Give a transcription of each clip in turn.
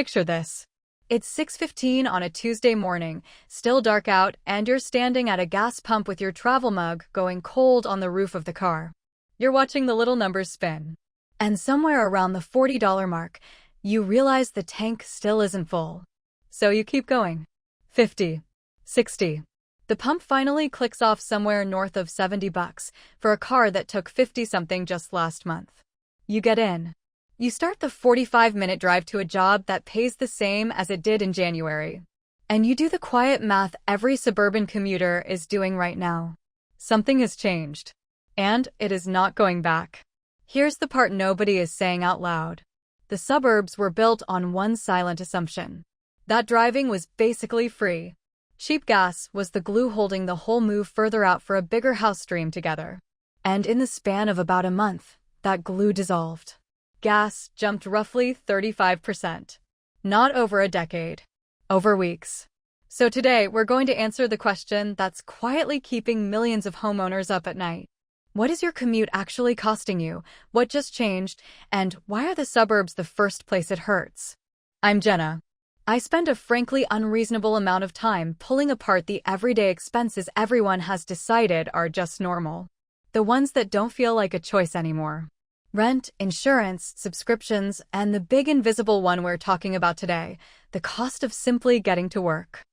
Picture this. It's 6:15 on a Tuesday morning, still dark out, and you're standing at a gas pump with your travel mug going cold on the roof of the car. You're watching the little numbers spin. And somewhere around the $40 mark, you realize the tank still isn't full. So you keep going. 50. 60. The pump finally clicks off somewhere north of $70 for a car that took 50-something just last month. You get in. You start the 45-minute drive to a job that pays the same as it did in January. And you do the quiet math every suburban commuter is doing right now. Something has changed. And it is not going back. Here's the part nobody is saying out loud. The suburbs were built on one silent assumption. That driving was basically free. Cheap gas was the glue holding the whole move further out for a bigger house dream together. And in the span of about a month, that glue dissolved. Gas jumped roughly 35%. Not over a decade. Over weeks. So today, we're going to answer the question that's quietly keeping millions of homeowners up at night. What is your commute actually costing you? What just changed? And why are the suburbs the first place it hurts? I'm Jenna. I spend a frankly unreasonable amount of time pulling apart the everyday expenses everyone has decided are just normal. The ones that don't feel like a choice anymore. Rent, insurance, subscriptions, and the big invisible one we're talking about today, the cost of simply getting to work.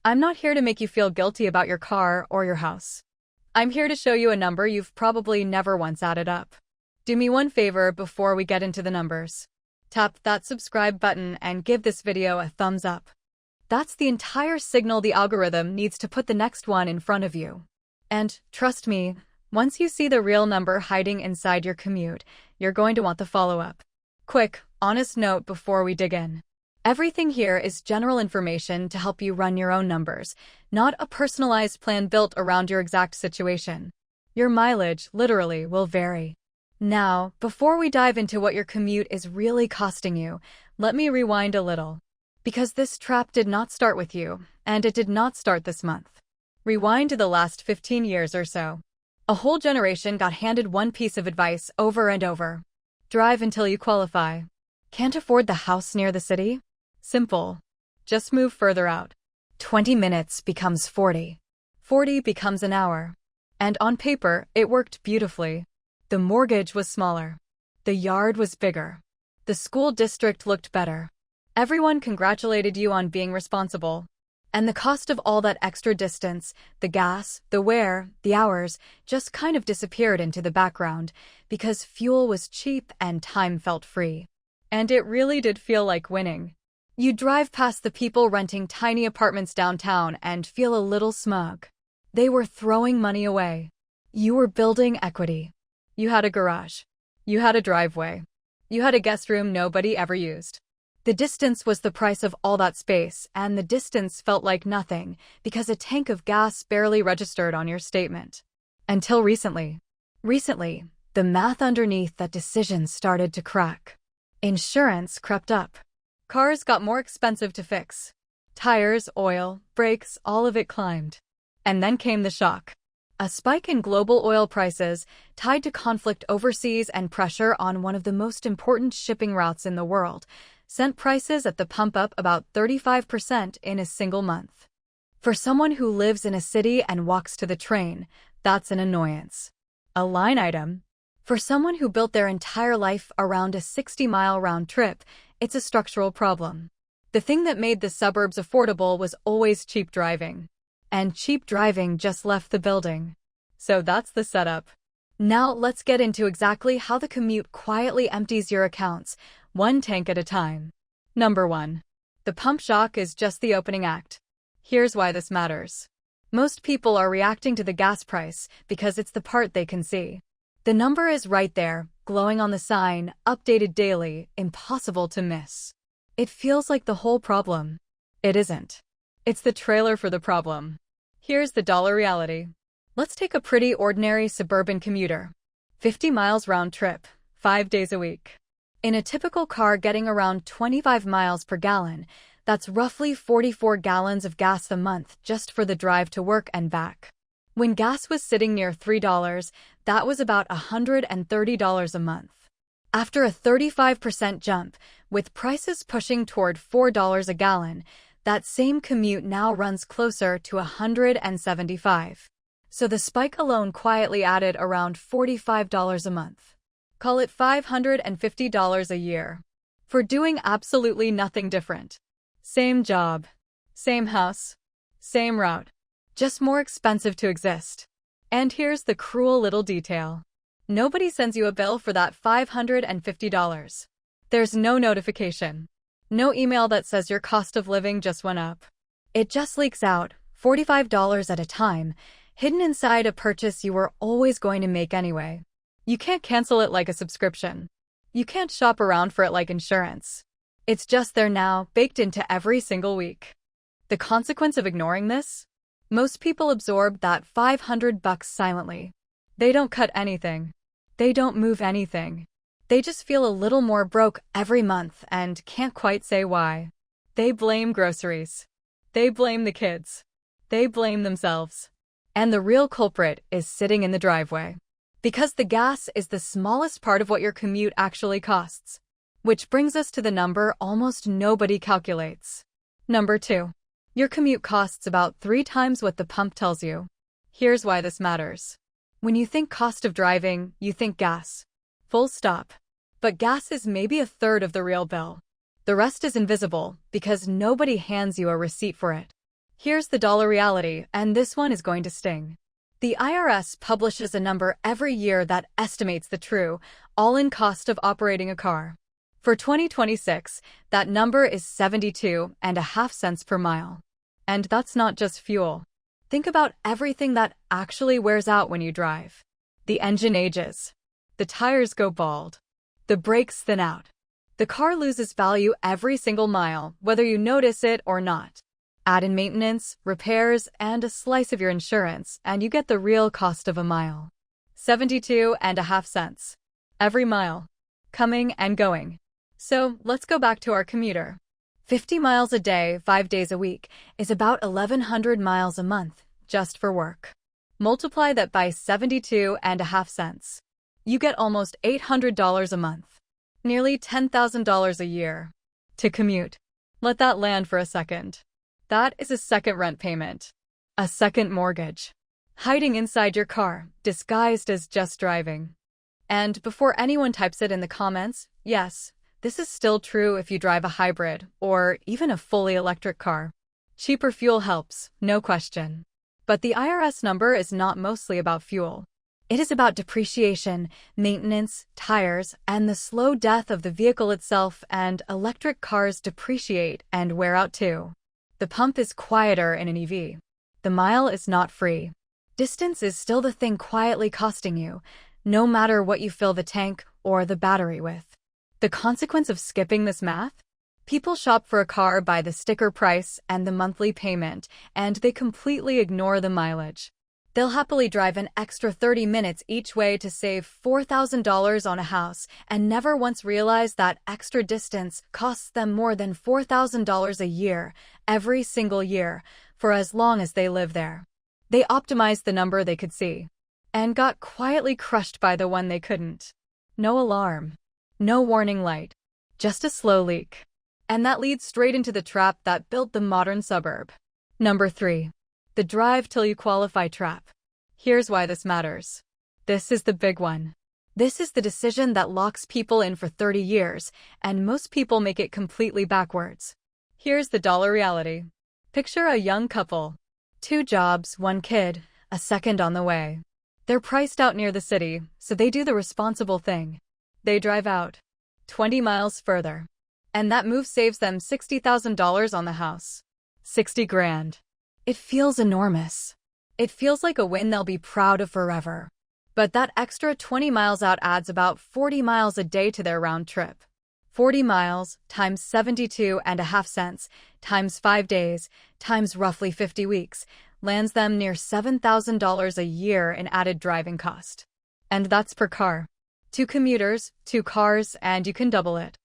I'm not here to make you feel guilty about your car or your house. I'm here to show you a number you've probably never once added up. Do me one favor before we get into the numbers. Tap that subscribe button and give this video a thumbs up. That's the entire signal the algorithm needs to put the next one in front of you. And, trust me, once you see the real number hiding inside your commute, you're going to want the follow-up. Quick, honest note before we dig in. Everything here is general information to help you run your own numbers, not a personalized plan built around your exact situation. Your mileage, literally, will vary. Now, before we dive into what your commute is really costing you, let me rewind a little. Because this trap did not start with you, and it did not start this month. Rewind to the last 15 years or so. A whole generation got handed one piece of advice over and over. Drive until you qualify. Can't afford the house near the city? Simple. Just move further out. 20 minutes becomes 40. 40 becomes an hour. And on paper, it worked beautifully. The mortgage was smaller. The yard was bigger. The school district looked better. Everyone congratulated you on being responsible. And the cost of all that extra distance, the gas, the wear, the hours, just kind of disappeared into the background because fuel was cheap and time felt free. And it really did feel like winning. You drive past the people renting tiny apartments downtown and feel a little smug. They were throwing money away. You were building equity. You had a garage. You had a driveway. You had a guest room nobody ever used. The distance was the price of all that space, and the distance felt like nothing because a tank of gas barely registered on your statement. Until recently. Recently, the math underneath that decision started to crack. Insurance crept up. Cars got more expensive to fix. Tires, oil, brakes, all of it climbed. And then came the shock. A spike in global oil prices tied to conflict overseas and pressure on one of the most important shipping routes in the world sent prices at the pump up about 35% in a single month. For someone who lives in a city and walks to the train, that's an annoyance. A line item. For someone who built their entire life around a 60-mile round trip, it's a structural problem. The thing that made the suburbs affordable was always cheap driving. And cheap driving just left the building. So that's the setup. Now let's get into exactly how the commute quietly empties your accounts, one tank at a time. Number 1. The pump shock is just the opening act. Here's why this matters. Most people are reacting to the gas price because it's the part they can see. The number is right there, glowing on the sign, updated daily, impossible to miss. It feels like the whole problem. It isn't. It's the trailer for the problem. Here's the dollar reality. Let's take a pretty ordinary suburban commuter. 50 miles round trip, 5 days a week. In a typical car getting around 25 miles per gallon, that's roughly 44 gallons of gas a month just for the drive to work and back. When gas was sitting near $3, that was about $130 a month. After a 35% jump, With prices pushing toward $4 a gallon, that same commute now runs closer to $175. So the spike alone quietly added around $45 a month. Call it $550 a year. For doing absolutely nothing different. Same job, same house, same route, just more expensive to exist. And here's the cruel little detail. Nobody sends you a bill for that $550. There's no notification. No email that says your cost of living just went up. It just leaks out, $45 at a time, hidden inside a purchase you were always going to make anyway. You can't cancel it like a subscription. You can't shop around for it like insurance. It's just there now, baked into every single week. The consequence of ignoring this? Most people absorb that $500 silently. They don't cut anything. They don't move anything. They just feel a little more broke every month and can't quite say why. They blame groceries. They blame the kids. They blame themselves. And the real culprit is sitting in the driveway. Because the gas is the smallest part of what your commute actually costs. Which brings us to the number almost nobody calculates. Number 2. Your commute costs about 3 times what the pump tells you. Here's why this matters. When you think cost of driving, you think gas. Full stop. But gas is maybe 1/3 of the real bill. The rest is invisible because nobody hands you a receipt for it. Here's the dollar reality, and this one is going to sting. The IRS publishes a number every year that estimates the true, all-in cost of operating a car. For 2026, that number is 72.5 cents per mile. And that's not just fuel. Think about everything that actually wears out when you drive. The engine ages. The tires go bald. The brakes thin out. The car loses value every single mile, whether you notice it or not. Add in maintenance, repairs, and a slice of your insurance, and you get the real cost of a mile. 72.5 cents. Every mile. Coming and going. So, let's go back to our commuter. 50 miles a day, 5 days a week, is about 1,100 miles a month, just for work. Multiply that by 72.5 cents. You get almost $800 a month. Nearly $10,000 a year. To commute. Let that land for a second. That is a second rent payment. A second mortgage. Hiding inside your car, disguised as just driving. And before anyone types it in the comments, yes, this is still true if you drive a hybrid or even a fully electric car. Cheaper fuel helps, no question. But the IRS number is not mostly about fuel. It is about depreciation, maintenance, tires, and the slow death of the vehicle itself, and electric cars depreciate and wear out too. The pump is quieter in an EV. The mile is not free. Distance is still the thing quietly costing you, no matter what you fill the tank or the battery with. The consequence of skipping this math? People shop for a car by the sticker price and the monthly payment, and they completely ignore the mileage. They'll happily drive an extra 30 minutes each way to save $4,000 on a house and never once realize that extra distance costs them more than $4,000 a year, every single year, for as long as they live there. They optimized the number they could see and got quietly crushed by the one they couldn't. No alarm. No warning light. Just a slow leak. And that leads straight into the trap that built the modern suburb. Number 3. The drive till you qualify trap. Here's why this matters. This is the big one. This is the decision that locks people in for 30 years, and most people make it completely backwards. Here's the dollar reality. Picture a young couple. 2 jobs, 1 kid, a second on the way. They're priced out near the city, so they do the responsible thing. They drive out 20 miles further. And that move saves them $60,000 on the house. 60 grand. It feels enormous. It feels like a win they'll be proud of forever. But that extra 20 miles out adds about 40 miles a day to their round trip. 40 miles times 72.5 cents times 5 days times roughly 50 weeks lands them near $7,000 a year in added driving cost. And that's per car. 2 commuters, 2 cars, and you can double it.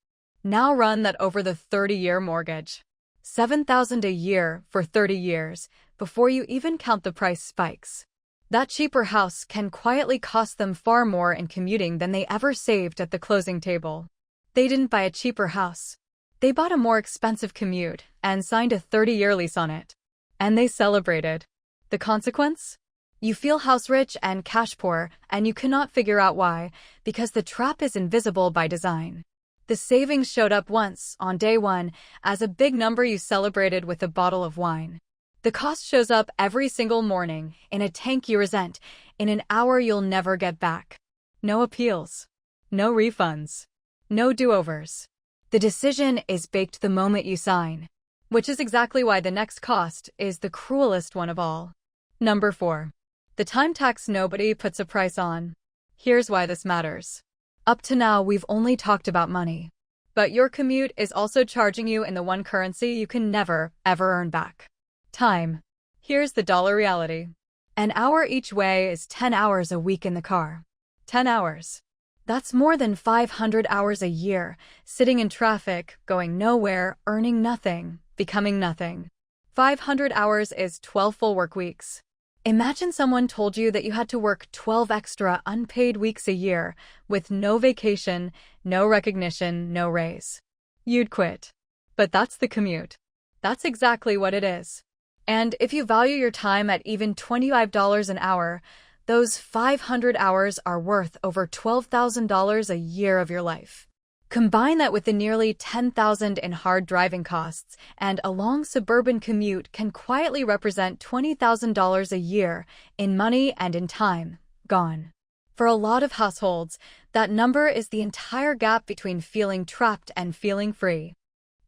Now run that over the 30-year mortgage. $7,000 a year for 30 years, before you even count the price spikes. That cheaper house can quietly cost them far more in commuting than they ever saved at the closing table. They didn't buy a cheaper house. They bought a more expensive commute and signed a 30-year lease on it. And they celebrated. The consequence? You feel house rich and cash poor, and you cannot figure out why, because the trap is invisible by design. The savings showed up once, on day one, as a big number you celebrated with a bottle of wine. The cost shows up every single morning, in a tank you resent, in an hour you'll never get back. No appeals. No refunds. No do-overs. The decision is baked the moment you sign. Which is exactly why the next cost is the cruelest one of all. Number 4. The time tax nobody puts a price on. Here's why this matters. Up to now, we've only talked about money. But your commute is also charging you in the one currency you can never, ever earn back. Time. Here's the dollar reality. An hour each way is 10 hours a week in the car. 10 hours. That's more than 500 hours a year, sitting in traffic, going nowhere, earning nothing, becoming nothing. 500 hours is 12 full work weeks. Imagine someone told you that you had to work 12 extra unpaid weeks a year, with no vacation, no recognition, no raise. You'd quit. But that's the commute. That's exactly what it is. And if you value your time at even $25 an hour, those 500 hours are worth over $12,000 a year of your life. Combine that with the nearly $10,000 in hard driving costs, and a long suburban commute can quietly represent $20,000 a year in money and in time gone. For a lot of households, that number is the entire gap between feeling trapped and feeling free.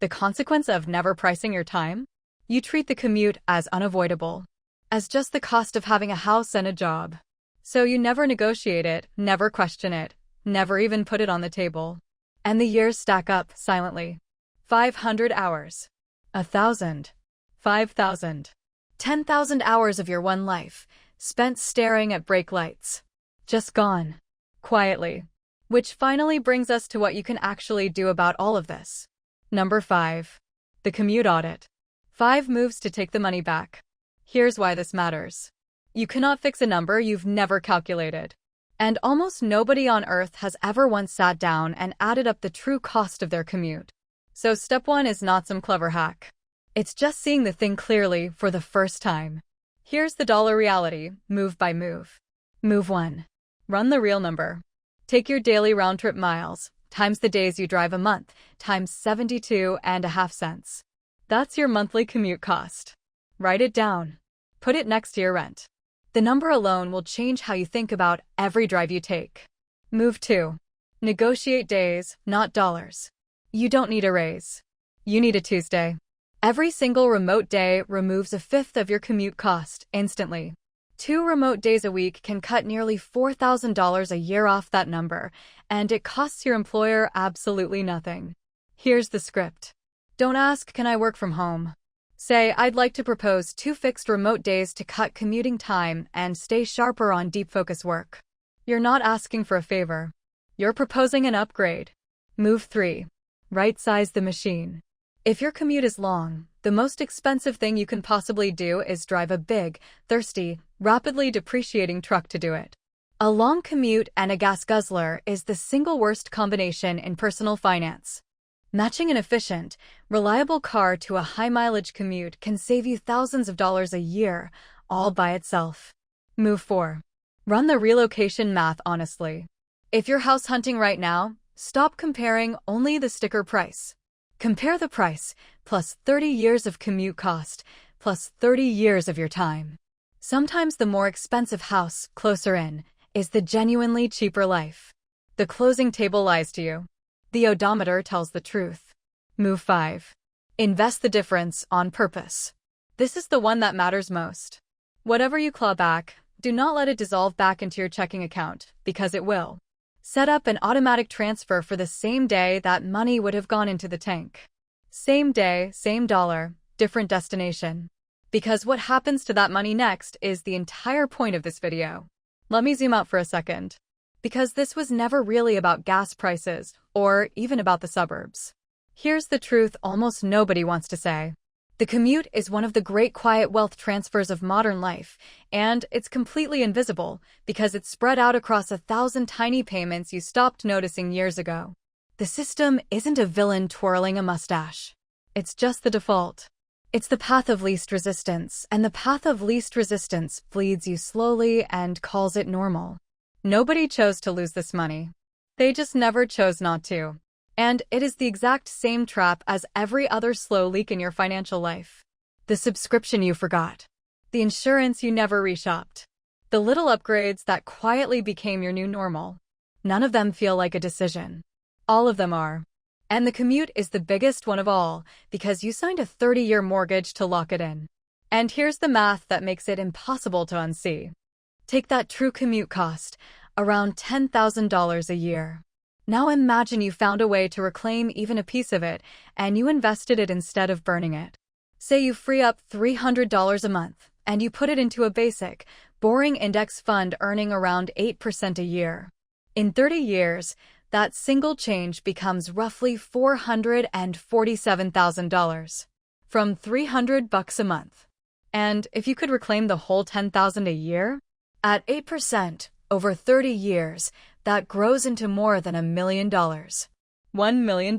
The consequence of never pricing your time? You treat the commute as unavoidable, as just the cost of having a house and a job. So you never negotiate it, never question it, never even put it on the table. And the years stack up silently. 500 hours. 1,000. 5,000. 10,000 hours of your one life, spent staring at brake lights. Just gone. Quietly. Which finally brings us to what you can actually do about all of this. Number 5. The commute audit. 5 moves to take the money back. Here's why this matters. You cannot fix a number you've never calculated. And almost nobody on earth has ever once sat down and added up the true cost of their commute. So step 1 is not some clever hack. It's just seeing the thing clearly for the first time. Here's the dollar reality, move by move. Move 1. Run the real number. Take your daily round-trip miles, times the days you drive a month, times 72.5 cents. That's your monthly commute cost. Write it down. Put it next to your rent. The number alone will change how you think about every drive you take. Move 2. Negotiate days, not dollars. You don't need a raise. You need a Tuesday. Every single remote day removes a fifth of your commute cost instantly. 2 remote days a week can cut nearly $4,000 a year off that number, and it costs your employer absolutely nothing. Here's the script. Don't ask, can I work from home? Say, I'd like to propose 2 fixed remote days to cut commuting time and stay sharper on deep focus work. You're not asking for a favor. You're proposing an upgrade. Move 3. Right-size the machine. If your commute is long, the most expensive thing you can possibly do is drive a big, thirsty, rapidly depreciating truck to do it. A long commute and a gas guzzler is the single worst combination in personal finance. Matching an efficient, reliable car to a high-mileage commute can save you thousands of dollars a year, all by itself. Move 4. Run the relocation math honestly. If you're house hunting right now, stop comparing only the sticker price. Compare the price, plus 30 years of commute cost, plus 30 years of your time. Sometimes the more expensive house, closer in, is the genuinely cheaper life. The closing table lies to you. The odometer tells the truth. Move 5. Invest the difference on purpose. This is the one that matters most. Whatever you claw back, do not let it dissolve back into your checking account, because it will. Set up an automatic transfer for the same day that money would have gone into the tank. Same day, same dollar, different destination. Because what happens to that money next is the entire point of this video. Let me zoom out for a second. Because this was never really about gas prices, or even about the suburbs. Here's the truth almost nobody wants to say. The commute is one of the great quiet wealth transfers of modern life, and it's completely invisible because it's spread out across 1,000 tiny payments you stopped noticing years ago. The system isn't a villain twirling a mustache. It's just the default. It's the path of least resistance, and the path of least resistance bleeds you slowly and calls it normal. Nobody chose to lose this money. They just never chose not to. And it is the exact same trap as every other slow leak in your financial life. The subscription you forgot. The insurance you never reshopped. The little upgrades that quietly became your new normal. None of them feel like a decision. All of them are. And the commute is the biggest one of all, because you signed a 30-year mortgage to lock it in. And here's the math that makes it impossible to unsee. Take that true commute cost, around $10,000 a year. Now imagine you found a way to reclaim even a piece of it, and you invested it instead of burning it. Say you free up $300 a month, and you put it into a basic, boring index fund earning around 8% a year. In 30 years, that single change becomes roughly $447,000 from $300 a month. And if you could reclaim the whole $10,000 a year, at 8% over 30 years, that grows into more than $1 million. $1 million.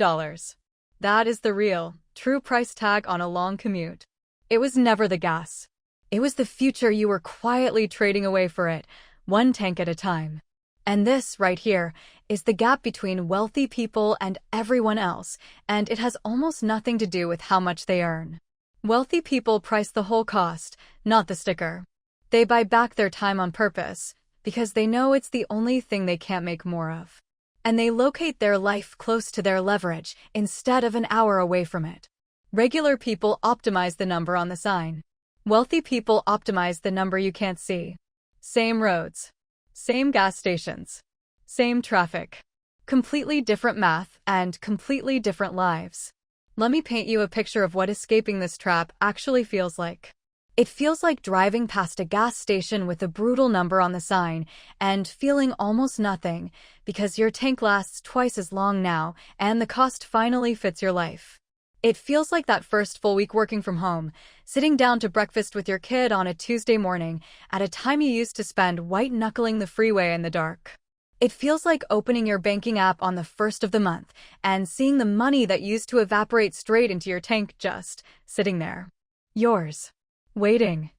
That is the real, true price tag on a long commute. It was never the gas. It was the future you were quietly trading away for it, one tank at a time. And this, right here, is the gap between wealthy people and everyone else, and it has almost nothing to do with how much they earn. Wealthy people price the whole cost, not the sticker. They buy back their time on purpose, because they know it's the only thing they can't make more of. And they locate their life close to their leverage, instead of an hour away from it. Regular people optimize the number on the sign. Wealthy people optimize the number you can't see. Same roads. Same gas stations. Same traffic. Completely different math and completely different lives. Let me paint you a picture of what escaping this trap actually feels like. It feels like driving past a gas station with a brutal number on the sign and feeling almost nothing because your tank lasts twice as long now and the cost finally fits your life. It feels like that first full week working from home, sitting down to breakfast with your kid on a Tuesday morning at a time you used to spend white-knuckling the freeway in the dark. It feels like opening your banking app on the first of the month and seeing the money that used to evaporate straight into your tank just sitting there. Yours. Waiting.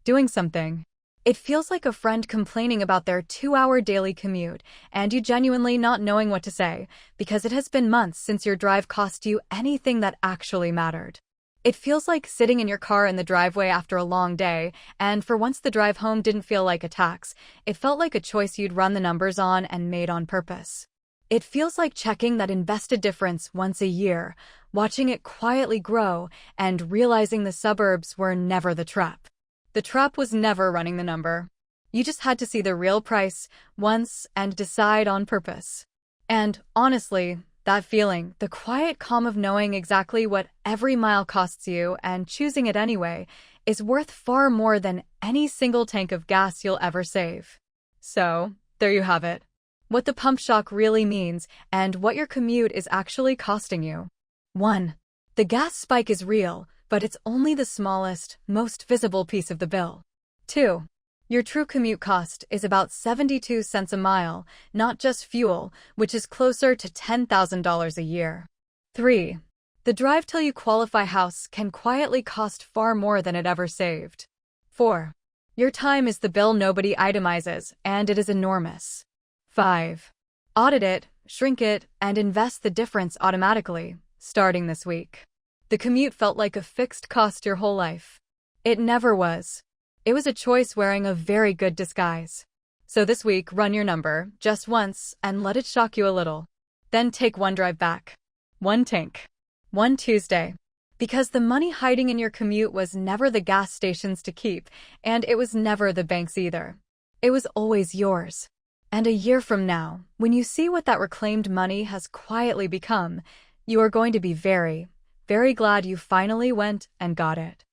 Doing something. It feels like a friend complaining about their 2-hour daily commute, and you genuinely not knowing what to say, because it has been months since your drive cost you anything that actually mattered. It feels like sitting in your car in the driveway after a long day, and for once the drive home didn't feel like a tax, it felt like a choice you'd run the numbers on and made on purpose. It feels like checking that invested difference once a year, watching it quietly grow, and realizing the suburbs were never the trap. The trap was never running the number. You just had to see the real price once and decide on purpose. And honestly, that feeling, the quiet calm of knowing exactly what every mile costs you and choosing it anyway, is worth far more than any single tank of gas you'll ever save. So, there you have it. What the pump shock really means and what your commute is actually costing you. 1. The gas spike is real, but it's only the smallest, most visible piece of the bill. 2. Your true commute cost is about 72 cents a mile, not just fuel, which is closer to $10,000 a year. 3. The drive till you qualify house can quietly cost far more than it ever saved. 4. Your time is the bill nobody itemizes, and it is enormous. 5. Audit it, shrink it, and invest the difference automatically, starting this week. The commute felt like a fixed cost your whole life. It never was. It was a choice wearing a very good disguise. So this week, run your number, just once, and let it shock you a little. Then take one drive back. One tank. One Tuesday. Because the money hiding in your commute was never the gas stations to keep, and it was never the bank's either. It was always yours. And a year from now, when you see what that reclaimed money has quietly become, you are going to be very, very glad you finally went and got it.